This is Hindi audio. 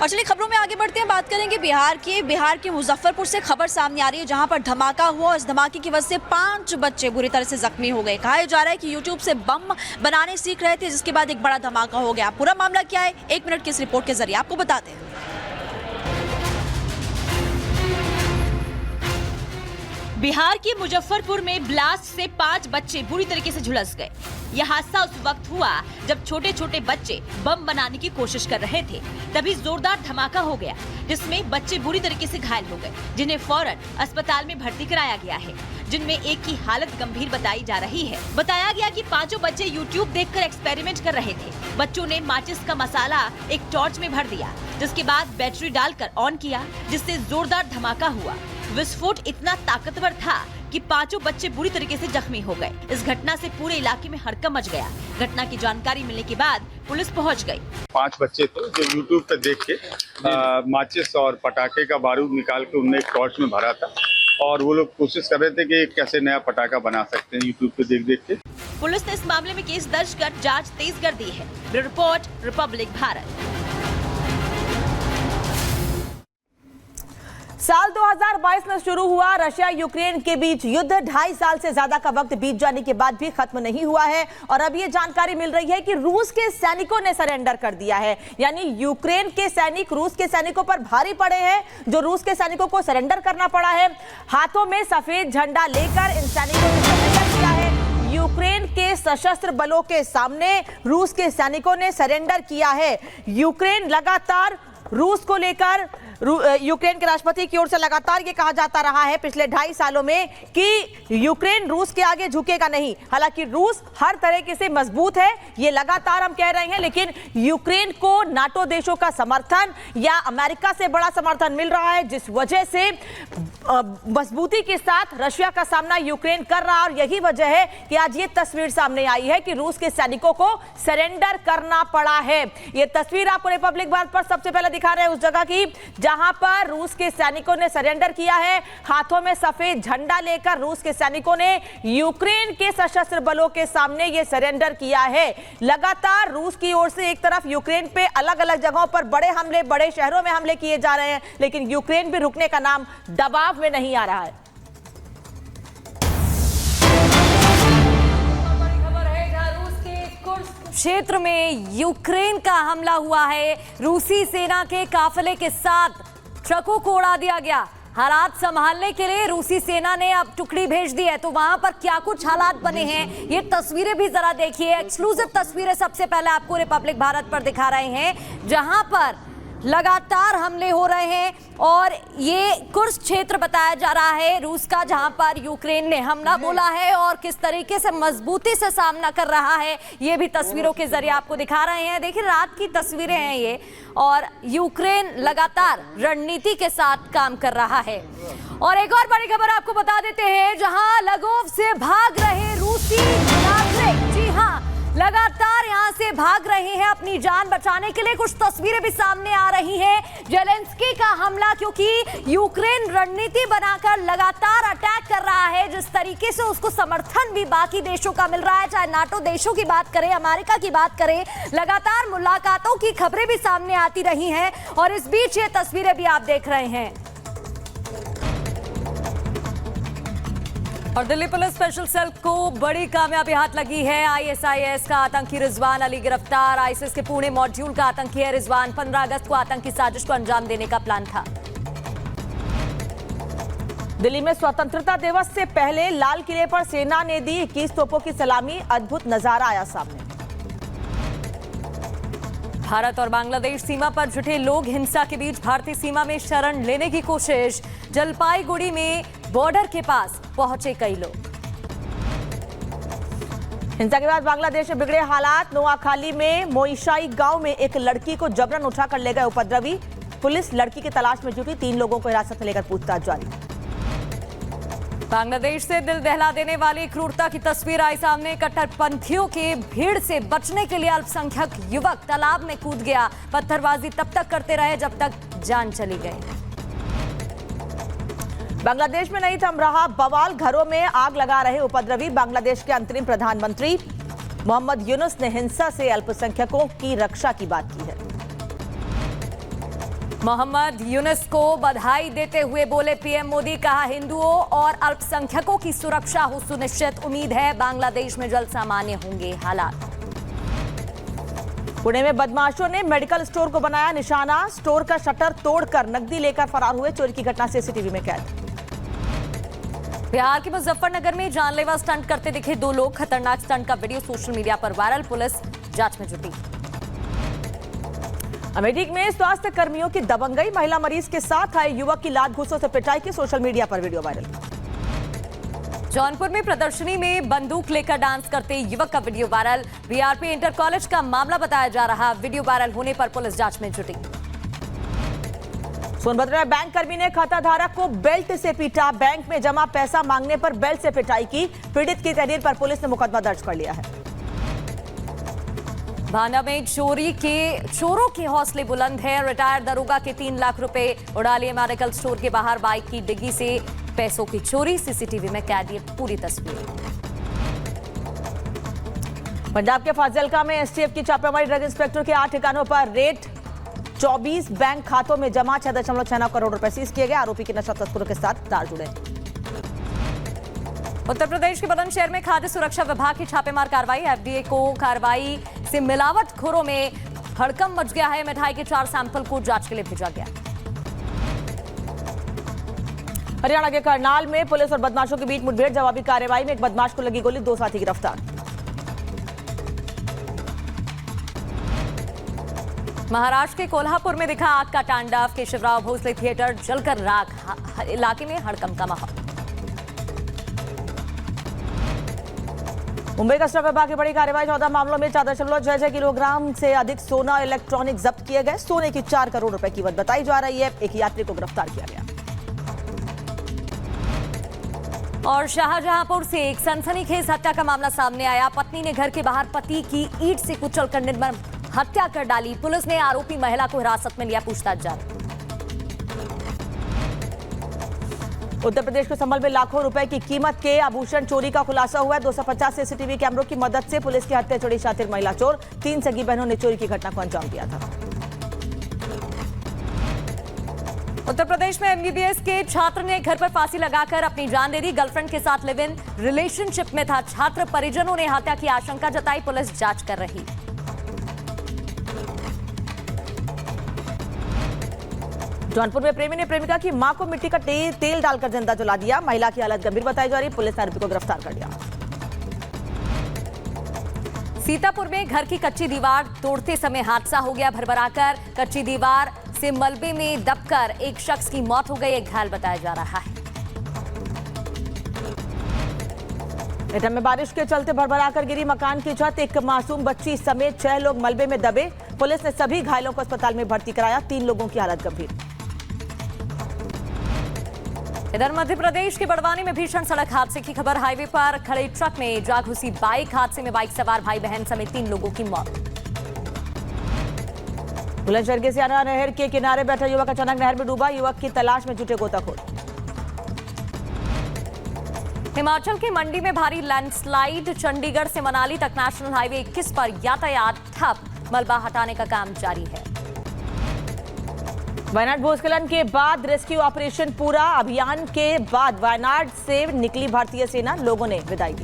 और चलिए खबरों में आगे बढ़ते हैं, बात करेंगे बिहार के मुजफ्फरपुर से खबर सामने आ रही है जहां पर धमाका हुआ और इस धमाके की वजह से 5 बच्चे बुरी तरह से जख्मी हो गए। कहा जा रहा है कि यूट्यूब से बम बनाने सीख रहे थे, जिसके बाद एक बड़ा धमाका हो गया। पूरा मामला क्या है, 1 मिनट की इस रिपोर्ट के जरिए आपको बताते हैं। बिहार के मुजफ्फरपुर में ब्लास्ट से 5 बच्चे बुरी तरीके से झुलस गए। यह हादसा उस वक्त हुआ जब छोटे छोटे बच्चे बम बनाने की कोशिश कर रहे थे, तभी जोरदार धमाका हो गया जिसमें बच्चे बुरी तरीके से घायल हो गए, जिन्हें फौरन अस्पताल में भर्ती कराया गया है, जिनमें एक की हालत गंभीर बताई जा रही है। बताया गया कि 5 बच्चे यूट्यूब देखकर एक्सपेरिमेंट कर रहे थे। बच्चों ने माचिस का मसाला एक टॉर्च में भर दिया, जिसके बाद बैटरी डालकर ऑन किया, जिससे जोरदार धमाका हुआ। विस्फोट इतना ताकतवर था कि 5 बच्चे बुरी तरीके से जख्मी हो गए। इस घटना से पूरे इलाके में हड़कंप मच गया। घटना की जानकारी मिलने के बाद पुलिस पहुंच गई। 5 बच्चे थे जो यूट्यूब पे देख के माचिस और पटाखे का बारूद निकाल के उनने एक टॉर्च में भरा था और वो लोग कोशिश कर रहे थे कि कैसे नया पटाखा बना सकते हैं यूट्यूब पे देख के। पुलिस ने इस मामले में केस दर्ज कर जांच तेज कर दी है। Bureau report, Republic Bharat. साल 2022 में शुरू हुआ रशिया यूक्रेन के बीच युद्ध 2.5 साल से ज्यादा का वक्त बीत जाने के बाद भी खत्म नहीं हुआ है और अब ये जानकारी मिल रही है कि रूस के सैनिकों ने सरेंडर कर दिया है। यानी यूक्रेन के सैनिक रूस के सैनिकों पर भारी पड़े हैं, जो रूस के सैनिकों को सरेंडर करना पड़ा है। हाथों में सफेद झंडा लेकर इन सैनिकों ने सरेंडर किया है। यूक्रेन के सशस्त्र बलों के सामने रूस के सैनिकों ने सरेंडर किया है। यूक्रेन लगातार रूस को लेकर यूक्रेन के राष्ट्रपति की ओर से लगातार ये कहा जाता रहा है पिछले 2.5 सालों में कि यूक्रेन रूस के आगे झुकेगा नहीं। हालांकि रूस हर तरीके से मजबूत है, ये लगातार हम कह रहे हैं, लेकिन यूक्रेन को नाटो देशों का समर्थन या अमेरिका से बड़ा समर्थन मिल रहा है, जिस वजह से मजबूती के साथ रशिया का सामना यूक्रेन कर रहा है। और यही वजह है कि आज ये तस्वीर सामने आई है कि रूस के सैनिकों को सरेंडर करना पड़ा है। ये तस्वीर आपको रिपब्लिक भारत पर सबसे पहले दिखा रहे हैं उस जगह की जहां पर रूस के सैनिकों ने सरेंडर किया है। हाथों में सफेद झंडा लेकर रूस के सैनिकों ने यूक्रेन के सशस्त्र बलों के सामने ये सरेंडर किया है। लगातार रूस की ओर से एक तरफ यूक्रेन पे अलग अलग जगहों पर बड़े हमले, बड़े शहरों में हमले किए जा रहे हैं, लेकिन यूक्रेन भी रुकने का नाम दबाव में नहीं आ रहा है। क्षेत्र में यूक्रेन का हमला हुआ है। रूसी सेना के काफिले के साथ ट्रकों को उड़ा दिया गया। हालात संभालने के लिए रूसी सेना ने अब टुकड़ी भेज दी है। तो वहां पर क्या कुछ हालात बने हैं, ये तस्वीरें भी जरा देखिए। एक्सक्लूसिव तस्वीरें सबसे पहले आपको रिपब्लिक भारत पर दिखा रहे हैं, जहां पर लगातार हमले हो रहे हैं और ये कुर्स्क क्षेत्र बताया जा रहा है रूस का, जहां पर यूक्रेन ने हमला बोला है और किस तरीके से मजबूती से सामना कर रहा है, ये भी तस्वीरों के जरिए आपको दिखा रहे हैं। देखिए रात की तस्वीरें हैं ये, और यूक्रेन लगातार रणनीति के साथ काम कर रहा है। और एक और बड़ी खबर आपको बता देते हैं, जहां लगोव से भाग रहे रूसी नागरिक, जी हाँ, लगातार यहां से भाग रहे हैं अपनी जान बचाने के लिए। कुछ तस्वीरें भी सामने आ रही हैं। जेलेंस्की का हमला, क्योंकि यूक्रेन रणनीति बनाकर लगातार अटैक कर रहा है, जिस तरीके से उसको समर्थन भी बाकी देशों का मिल रहा है, चाहे नाटो देशों की बात करें, अमेरिका की बात करें, लगातार मुलाकातों की खबरें भी सामने आती रही हैं। और इस बीच ये तस्वीरें भी आप देख रहे हैं। और दिल्ली पुलिस स्पेशल सेल को बड़ी कामयाबी हाथ लगी है। आईएसआईएस का आतंकी रिजवान अली गिरफ्तार। आईएसआईएस के पुणे मॉड्यूल का आतंकी है रिजवान। 15 अगस्त को आतंकी साजिश को अंजाम देने का प्लान था। दिल्ली में स्वतंत्रता दिवस से पहले लाल किले पर सेना ने दी 21 तोपों की सलामी। अद्भुत नजारा आया सामने। भारत और बांग्लादेश सीमा पर जुटे लोग हिंसा के बीच भारतीय सीमा में शरण लेने की कोशिश। जलपाईगुड़ी में बॉर्डर के पास पहुंचे कई लोग। हिंसा के बाद बांग्लादेश में बिगड़े हालात। नोआखाली में मोइशाई गांव में एक लड़की को जबरन उठाकर ले गए उपद्रवी। पुलिस लड़की की तलाश में जुटी। 3 लोगों को हिरासत में लेकर पूछताछ जारी। बांग्लादेश से दिल दहला देने वाली क्रूरता की तस्वीर आई सामने। कट्टरपंथियों के भीड़ से बचने के लिए अल्पसंख्यक युवक तालाब में कूद गया। पत्थरबाजी तब तक करते रहे जब तक जान चली गई। बांग्लादेश में नहीं थम रहा बवाल। घरों में आग लगा रहे उपद्रवी। बांग्लादेश के अंतरिम प्रधानमंत्री मोहम्मद यूनुस ने हिंसा से अल्पसंख्यकों की रक्षा की बात की है। मोहम्मद यूनुस को बधाई देते हुए बोले पीएम मोदी, कहा हिंदुओं और अल्पसंख्यकों की सुरक्षा हो सुनिश्चित। उम्मीद है बांग्लादेश में जल्द सामान्य होंगे हालात। पुणे में बदमाशों ने मेडिकल स्टोर को बनाया निशाना। स्टोर का शटर तोड़कर नकदी लेकर फरार हुए। चोरी की घटना सीसीटीवी में कैद। बिहार के मुजफ्फरनगर में जानलेवा स्टंट करते दिखे 2 लोग। खतरनाक स्टंट का वीडियो सोशल मीडिया पर वायरल। पुलिस जांच में जुटी। अमेठी में स्वास्थ्य कर्मियों की दबंगई। महिला मरीज के साथ आए युवक की लात घूंसों से पिटाई की। सोशल मीडिया पर वीडियो वायरल। जौनपुर में प्रदर्शनी में बंदूक लेकर डांस करते युवक का video viral. BRP inter college का मामला बताया जा रहा। वीडियो वायरल होने पर पुलिस जांच में जुटी। सोनभद्र में बैंक कर्मी ने खाताधारक को बेल्ट से पीटा। बैंक में जमा पैसा मांगने पर बेल्ट से पिटाई की। पीड़ित की तहरीर पर पुलिस ने मुकदमा दर्ज कर लिया है। भांडा में चोरों के हौसले बुलंद है। रिटायर्ड दरोगा के 3 लाख रुपए उड़ा लिए। मेडिकल स्टोर के बाहर बाइक की डिग्गी से पैसों की चोरी। सीसीटीवी में कैद ये पूरी तस्वीर। पंजाब के फाजिल्का में एसटीएफ की छापेमारी। ड्रग इंस्पेक्टर के 8 ठिकानों पर रेड। 24 बैंक खातों में जमा 6.69 करोड़ रुपए सीज किए गए। आरोपी के नशा तस्करों के साथ तार जुड़े। उत्तर प्रदेश के बुलंदशहर में खाद्य सुरक्षा विभाग की छापेमार कार्रवाई। एफडीए को कार्रवाई से मिलावटखोरों में हड़कंप मच गया है। मिठाई के 4 सैंपल को जांच के लिए भेजा गया। हरियाणा के करनाल में पुलिस और बदमाशों के बीच मुठभेड़। जवाबी कार्रवाई में एक बदमाश को लगी गोली। 2 साथी गिरफ्तार। महाराष्ट्र के कोल्हापुर में दिखा आग का तांडव। केशवराव भोसले थिएटर जलकर राख। इलाके में हड़कंप का माहौल। मुंबई कस्टम विभाग की बड़ी कार्रवाई। 14 मामलों में 4.66 किलोग्राम से अधिक सोना और इलेक्ट्रॉनिक जब्त किए गए। सोने की 4 करोड़ रुपए कीमत बताई जा रही है। एक यात्री को गिरफ्तार किया गया। और शाहजहांपुर से एक सनसनीखेज हत्या का मामला सामने आया। पत्नी ने घर के बाहर पति की ईंट से कुचलकर निर्मम हत्या कर डाली। पुलिस ने आरोपी महिला को हिरासत में लिया। पूछताछ जारी। उत्तर प्रदेश के संभल में लाखों रुपए की कीमत के आभूषण चोरी का खुलासा हुआ है। 250 सीसीटीवी कैमरों की मदद से पुलिस की हत्या चढ़ी शातिर महिला चोर। 3 सगी बहनों ने चोरी की घटना को अंजाम दिया था। उत्तर प्रदेश में एमबीबीएस के छात्र ने घर पर फांसी लगाकर अपनी जान दे दी। गर्लफ्रेंड के साथ लिव इन रिलेशनशिप में था छात्र। परिजनों ने हत्या की आशंका जताई। पुलिस जांच कर रही। जौनपुर में प्रेमी ने प्रेमिका की मां को मिट्टी का तेल डालकर जिंदा जला दिया। महिला की हालत गंभीर बताई जा रही। पुलिस ने आरोपी को गिरफ्तार कर लिया। सीतापुर में घर की कच्ची दीवार तोड़ते समय हादसा हो गया। भरभराकर कच्ची दीवार से मलबे में दबकर एक शख्स की मौत हो गई। एक घायल बताया जा रहा है। एटा में बारिश के चलते भरभराकर गिरी मकान की छत। एक मासूम बच्ची समेत 6 लोग मलबे में दबे। पुलिस ने सभी घायलों को अस्पताल में भर्ती कराया। 3 लोगों की हालत गंभीर। इधर मध्य प्रदेश के बड़वानी में भीषण सड़क हादसे की खबर। हाईवे पर खड़े ट्रक में जा घुसी बाइक। हादसे में बाइक सवार भाई बहन समेत 3 लोगों की मौत। बुलंदशहर के सियाना नहर के किनारे बैठा युवक अचानक नहर में डूबा। युवक की तलाश में जुटे गोताखोर। हिमाचल के मंडी में भारी लैंडस्लाइड। चंडीगढ़ से मनाली तक नेशनल हाईवे 21 पर यातायात ठप। मलबा हटाने का काम जारी है। वायनाड भूस्खलन के बाद रेस्क्यू ऑपरेशन पूरा। अभियान के बाद वायनाड से निकली भारतीय सेना। लोगों ने विदाई दी।